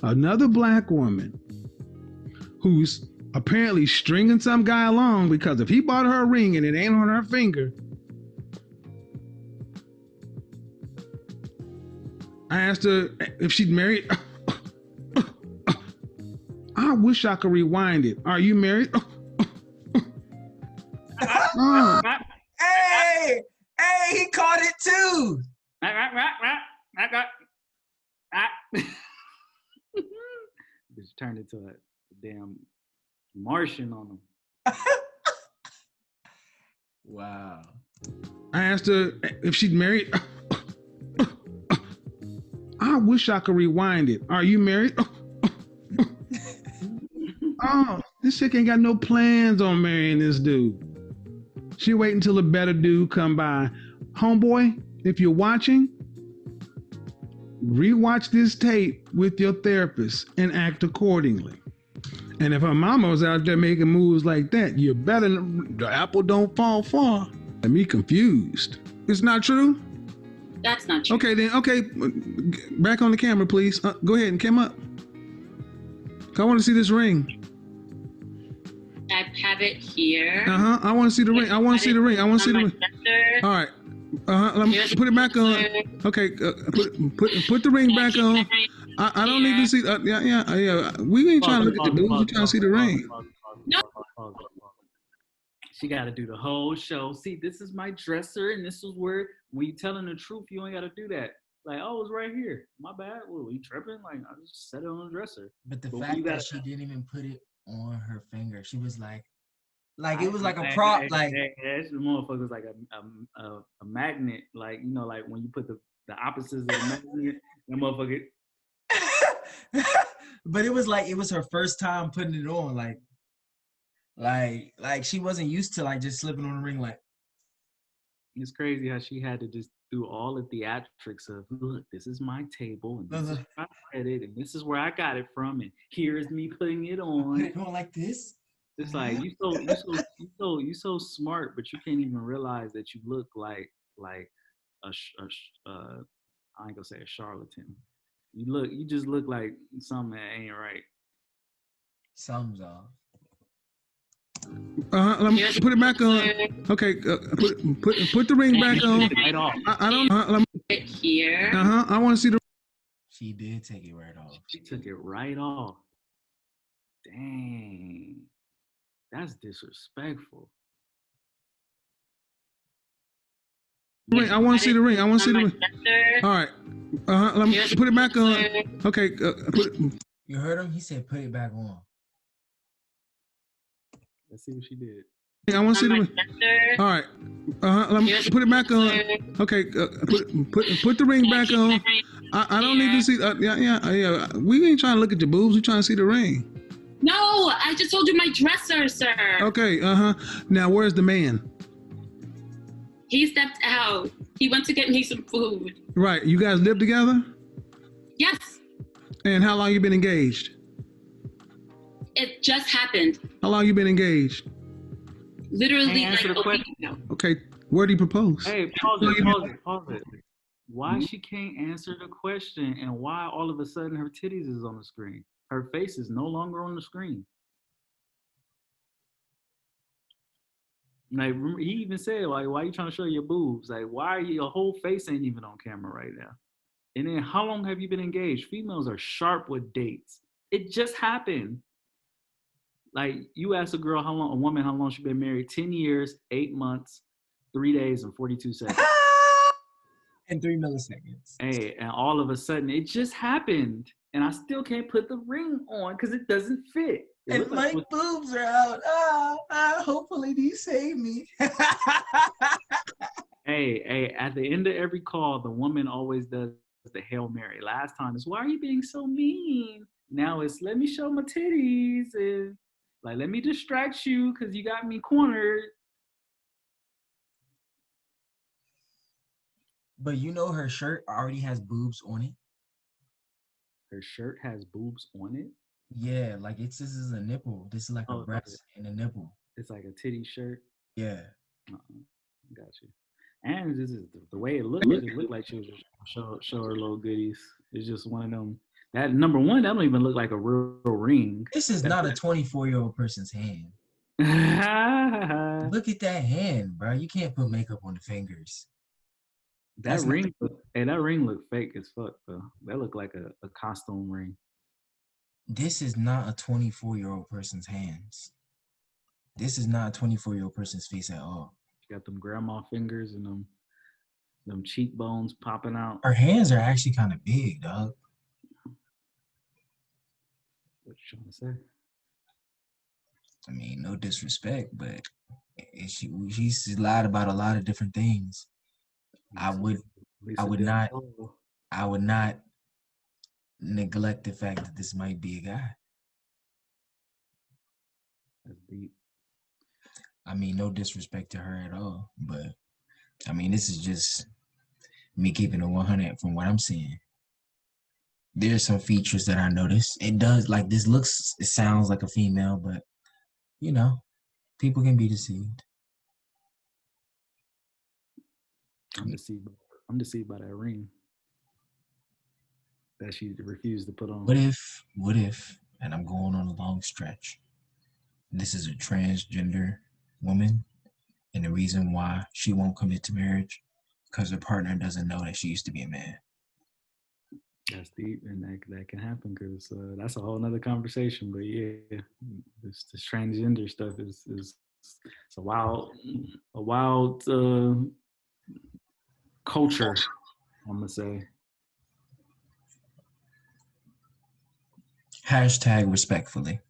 Another black woman who's apparently stringing some guy along because if he bought her a ring and it ain't on her finger, I asked her if she'd married. I wish I could rewind it. Are you married? Hey, he caught it too. Just turned into a damn Martian on him. Wow. I asked her if she'd married. I wish I could rewind it. Are you married? Oh, this chick ain't got no plans on marrying this dude. She wait until a better dude come by. Homeboy, if you're watching, rewatch this tape with your therapist and act accordingly. And if her mama was out there making moves like that, you better, the apple don't fall far. Got me confused. It's not true? That's not true. Okay, then, okay. Back on the camera, please. Go ahead and come up. I want to see this ring. I have it here. I want to see the ring. I want to see the ring. I want to see the ring. All right. Let me put it back on. Okay. Put the ring back on. I don't need to see. Yeah. We ain't trying to look at the boobs. We trying to see the ring. No. She got to do the whole show. See, this is my dresser, and this is where when you telling the truth, you ain't got to do that. Like, oh, it's right here. My bad. Well, you tripping? Like, I just set it on the dresser. But the fact that she didn't even put it on her finger, she was like it was like a prop. Like this motherfucker was like a magnet. Like, you know, like when you put the opposites of the magnet, that motherfucker. But it was her first time putting it on. Like she wasn't used to like just slipping on the ring. Like, it's crazy how she had to just do all the theatrics of, look, this is my table, and this is where I read it, and this is where I got it from, and here's me putting it on. Put it on like this. It's like you so smart, but you can't even realize that you look like I ain't gonna say a charlatan. You just look like something that ain't right. Something's off. Let me put it back on. Okay, put the ring back on. Right off. I don't. Let me It here. I want to see the. She did take it right off. She took it right off. Dang, that's disrespectful. Ring. I want to see the ring. I want to see the ring. All right. Let me put it back on. Okay. You heard him? He said, "Put it back on." Let's see what she did. I want to see the ring. All right. Let me put it back on. Okay. Put the ring back on. I don't need to see. Yeah. We ain't trying to look at your boobs. We trying to see the ring. No, I just told you my dresser, sir. Okay. Now where's the man? He stepped out. He went to get me some food. Right. You guys live together? Yes. And how long you been engaged? It just happened. How long you been engaged? Literally like a week ago. Okay. Where did he propose? Hey, pause it. Why she can't answer the question, and why all of a sudden her titties is on the screen? Her face is no longer on the screen. Like, he even said, like, why are you trying to show your boobs? Like, why are your whole face ain't even on camera right now? And then how long have you been engaged? Females are sharp with dates. It just happened. Like you ask a woman how long she been married, 10 years, 8 months, 3 days, and 42 seconds. And 3 milliseconds. Hey, and all of a sudden it just happened. And I still can't put the ring on because it doesn't fit. And my boobs are out. Hopefully these save me. Hey, at the end of every call, the woman always does the Hail Mary. Last time it's, why are you being so mean? Now it's, let me show my titties and like, let me distract you because you got me cornered. But you know her shirt already has boobs on it. Her shirt has boobs on it? Yeah, like this is a nipple. This is like a breast and a nipple. It's like a titty shirt? Yeah. Got you. And this is the way it looked. It looked like she was just show her little goodies. It's just one of them. That number one, that don't even look like a real ring. This is not a 24-year-old person's hand. Look at that hand, bro. You can't put makeup on the fingers. That ring looked fake as fuck, bro. That looked like a costume ring. This is not a 24-year-old person's hands. This is not a 24-year-old person's face at all. She got them grandma fingers and them cheekbones popping out. Her hands are actually kind of big, dog. What you trying to say? I mean, no disrespect, but she's lied about a lot of different things. I would not neglect the fact that this might be a guy. That's deep. I mean, no disrespect to her at all, but I mean, this is just me keeping it 100 from what I'm seeing. There's some features that I noticed. It does, like, it sounds like a female, but you know, people can be deceived. I'm deceived by that ring that she refused to put on. What if, and I'm going on a long stretch, this is a transgender woman, and the reason why she won't commit to marriage because her partner doesn't know that she used to be a man. That's deep, and that can happen because that's a whole nother conversation. But yeah, this transgender stuff is it's a wild culture, I'm gonna say. Hashtag respectfully.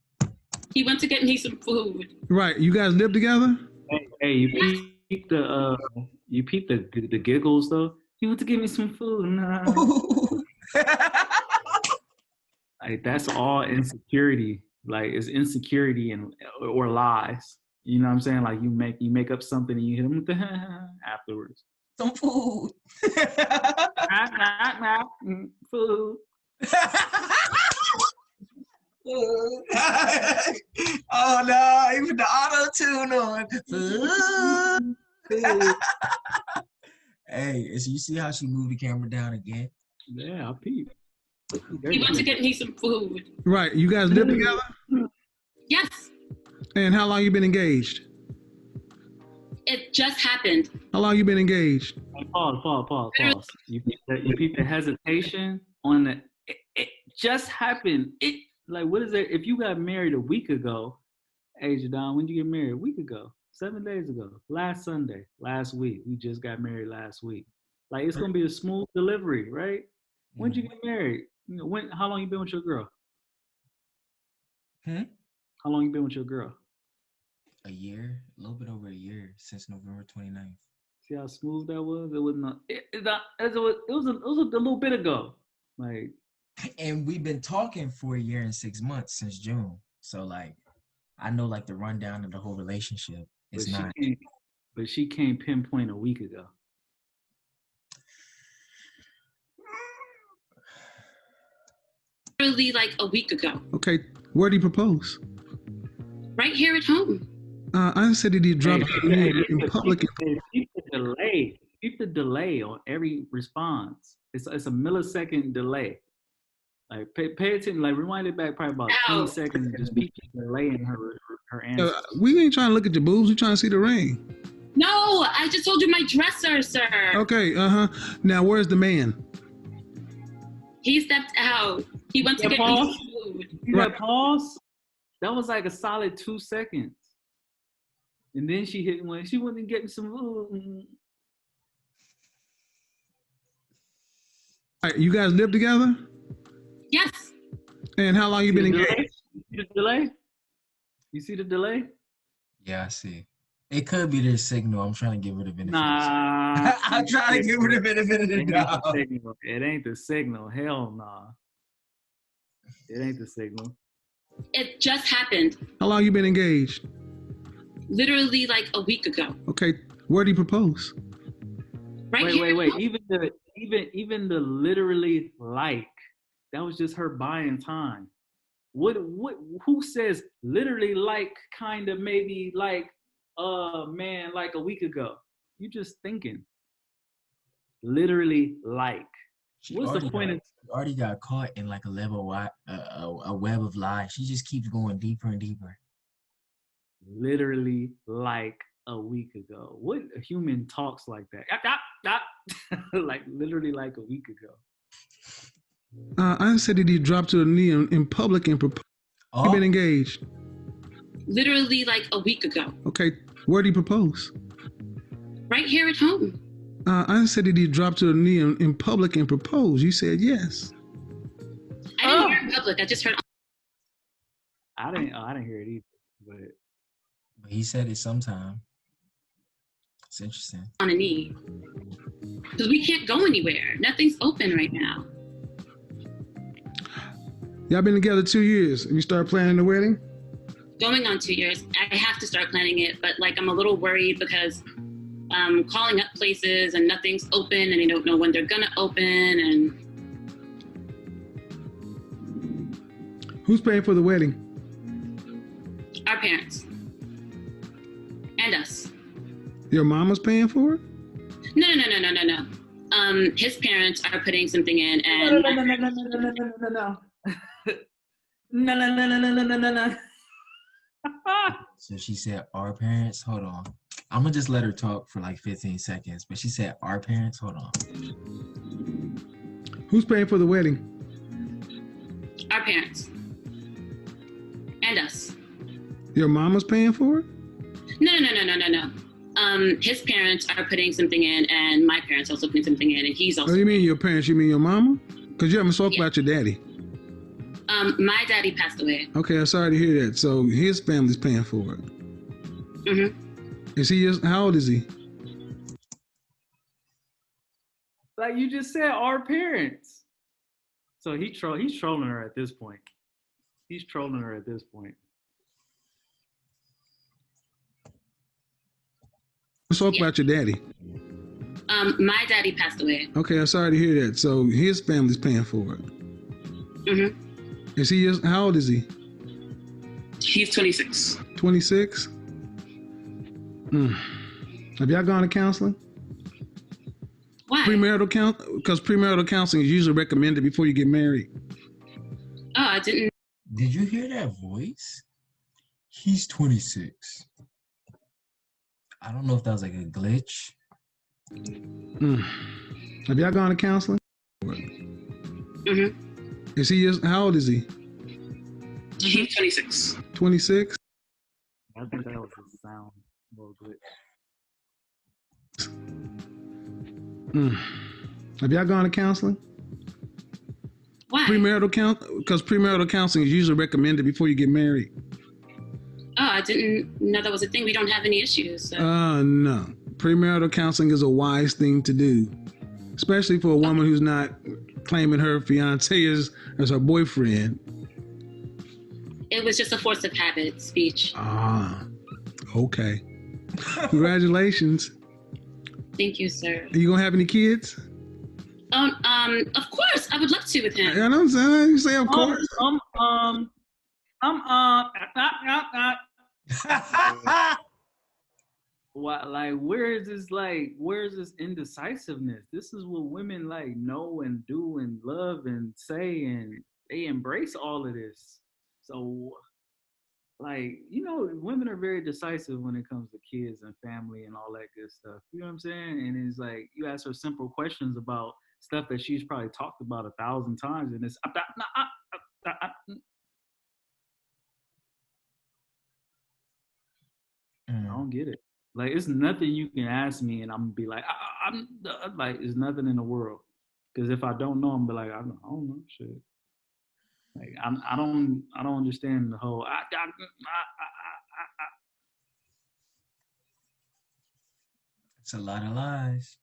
He went to get me some food. Right, you guys live together? Hey, you peep the giggles though. He went to get me some food. Nah. Like that's all insecurity. Like it's insecurity or lies. You know what I'm saying? Like you make up something and you hit him with the afterwards. Some food. Food. Oh no, even the auto-tune on. Hey, so you see how she moved the camera down again? Yeah, I peep. He went to get me some food. Right, you guys live together? Yes. And how long you been engaged? It just happened. How long you been engaged? Pause. You peep the hesitation on the. It just happened. It like what is it? If you got married a week ago, hey Jadon, when did you get married? A week ago, 7 days ago, last Sunday, last week. We just got married last week. Like it's gonna be a smooth delivery, right? When did you get married? You know, how long you been with your girl? How long you been with your girl? A year, a little bit over a year, since November 29th. See how smooth that was? It was not. It was a little bit ago. Like, and we've been talking for a year and 6 months since June. So like, I know like the rundown of the whole relationship. It's not. But she can't pinpoint a week ago. Literally like a week ago. Okay, where did he propose? Right here at home. I said that he dropped it in public. Keep the delay on every response. It's a millisecond delay. Like pay attention. Like rewind it back probably about 20 seconds. And just keep the delay in her answer. We ain't trying to look at your boobs. We trying to see the ring. No, I just told you my dresser, sir. Okay. Now where's the man? He stepped out. He went to get pause. food. You got pause? That was like a solid 2 seconds. And then she hit when she wasn't getting some food. All right, you guys live together? Yes. And how long you been engaged? You see the delay? You see the delay? Yeah, I see. It could be their signal. I'm trying to give her the benefit. Nah. I'm trying to give her the benefit of the doubt. It ain't the signal. Hell nah. It ain't the signal. It just happened. How long you been engaged? Literally like a week ago. Okay, where do you propose? Right here. Wait. Even the literally like, that was just her buying time. Who says literally like kind of maybe like man like a week ago? You just thinking. Literally like. What's the point of already got caught in like a web of lies. She just keeps going deeper and deeper. Literally like a week ago? What human talks like that? Like literally like a week ago. I said that you dropped to a knee in public and proposed. You been engaged? Literally like a week ago. Okay, where do you propose? Right here at home. I said that you dropped to a knee in public and proposed. You said yes. I didn't hear it in public. I just heard. I didn't hear it either. But he said it sometime. It's interesting. On a knee. Because we can't go anywhere. Nothing's open right now. Y'all been together 2 years. You start planning the wedding? Going on 2 years. I have to start planning it, but like I'm a little worried because I'm calling up places and nothing's open and they don't know when they're gonna open. And who's paying for the wedding? our parents. And us. Your mama's paying for it? No. His parents are putting something in and No. So she said our parents. Hold on. I'm gonna just let her talk for like 15 seconds. But she said our parents. Hold on. Who's paying for the wedding? our parents. And us. Your mama's paying for it? No. His parents are putting something in, and my parents are also putting something in, and he's also. Oh, you mean your parents? You mean your mama? Because you haven't spoken about your daddy. My daddy passed away. Okay, I'm sorry to hear that. So his family's paying for it. Mm-hmm. Is he just? How old is he? Like you just said, our parents. So he's trolling her at this point. He's trolling her at this point. Let's talk about your daddy. My daddy passed away. Okay, I'm sorry to hear that. So his family's paying for it. Mm-hmm. Is he just? How old is he? He's 26. 26? Have y'all gone to counseling? Why? Premarital counseling, because premarital counseling is usually recommended before you get married. Oh, I didn't. Did you hear that voice? He's 26. I don't know if that was like a glitch. Have y'all gone to counseling? Mm-hmm. Is he just? How old is he? He's 26. 26? I think that was a sound little glitch. Have y'all gone to counseling? Why? Because premarital counseling is usually recommended before you get married. Oh, I didn't know that was a thing. We don't have any issues. So. No. Premarital counseling is a wise thing to do, especially for a woman who's not claiming her fiance as her boyfriend. It was just a force of habit speech. Okay. Congratulations. Thank you, sir. Are you gonna have any kids? Of course, I would love to with him. I don't say you say of course. What, like, where's this indecisiveness? This is what women like know and do and love and say, and they embrace all of this. So, like, women are very decisive when it comes to kids and family and all that good stuff. You know what I'm saying? And it's like, you ask her simple questions about stuff that she's probably talked about 1,000 times, and it's I don't get it. Like, it's nothing you can ask me, and I'm gonna be like, I'm like, it's nothing in the world. Because if I don't know, I'm be like, I don't know, shit. Like, I don't understand the whole. It's a lot of lies.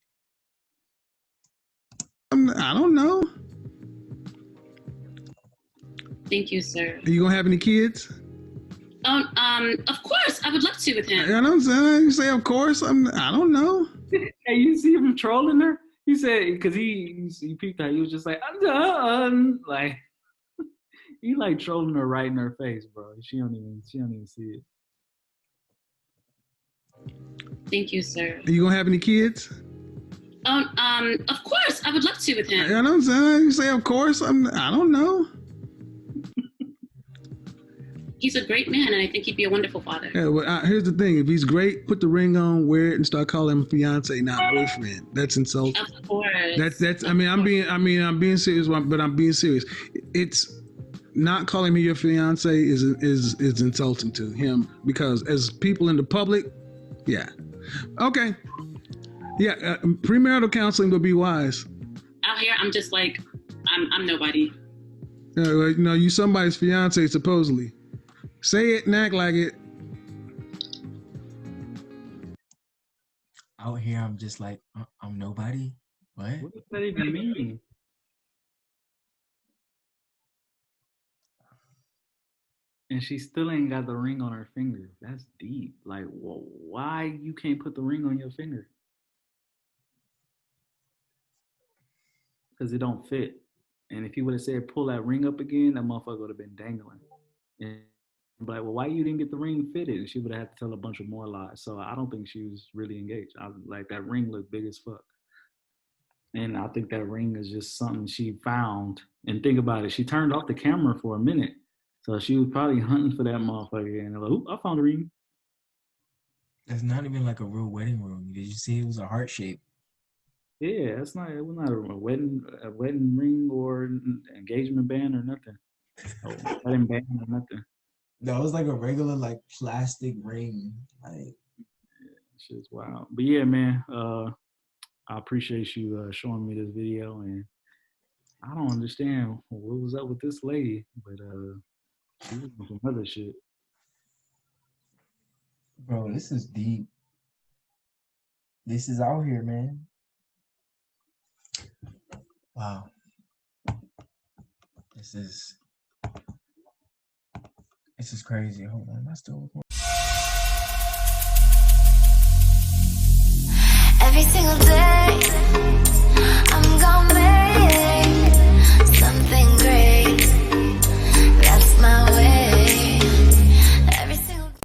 I don't know. Thank you, sir. Are you gonna have any kids? Of course, I would love to with him. You know what I'm saying? You say, of course. I don't know. Hey, you see him trolling her? He said, because he peeped out. He was just like, I'm done. Like, he like trolling her right in her face, bro. She don't even see it. Thank you, sir. Are you gonna have any kids? Of course, I would love to with him. You know what I'm saying? You say, of course. I don't know. He's a great man, and I think he'd be a wonderful father. Yeah, well, here's the thing. If he's great, put the ring on, wear it, and start calling him fiance, not boyfriend. That's insulting. Of course. That's. I'm being serious, but I'm being serious. It's not calling me your fiance is insulting to him, because as people in the public, yeah, okay, yeah, premarital counseling would be wise. Out here, I'm just like, I'm nobody. No, you somebody's fiance supposedly. Say it and act like it. Out here, I'm just like, I'm nobody. What? What does that even mean? And she still ain't got the ring on her finger. That's deep. Like, why you can't put the ring on your finger? Because it don't fit. And if he would have said, pull that ring up again, that motherfucker would have been dangling. And I'm like, well, why you didn't get the ring fitted? And she would have had to tell a bunch of more lies. So I don't think she was really engaged. Like, that ring looked big as fuck. And I think that ring is just something she found. And think about it. She turned off the camera for a minute. So she was probably hunting for that motherfucker. And they're like, oop, I found a ring. That's not even like a real wedding ring. Did you see it was a heart shape? Yeah, it was not a wedding ring or engagement band or nothing. Wedding band or nothing. No, it was like a regular like plastic ring. Like, yeah, shit's wild. But yeah, man, I appreciate you showing me this video, and I don't understand what was up with this lady, but she was doing some other shit. Bro, this is deep. This is out here, man. Wow. This is crazy. Hold on, am I still recording? Every single day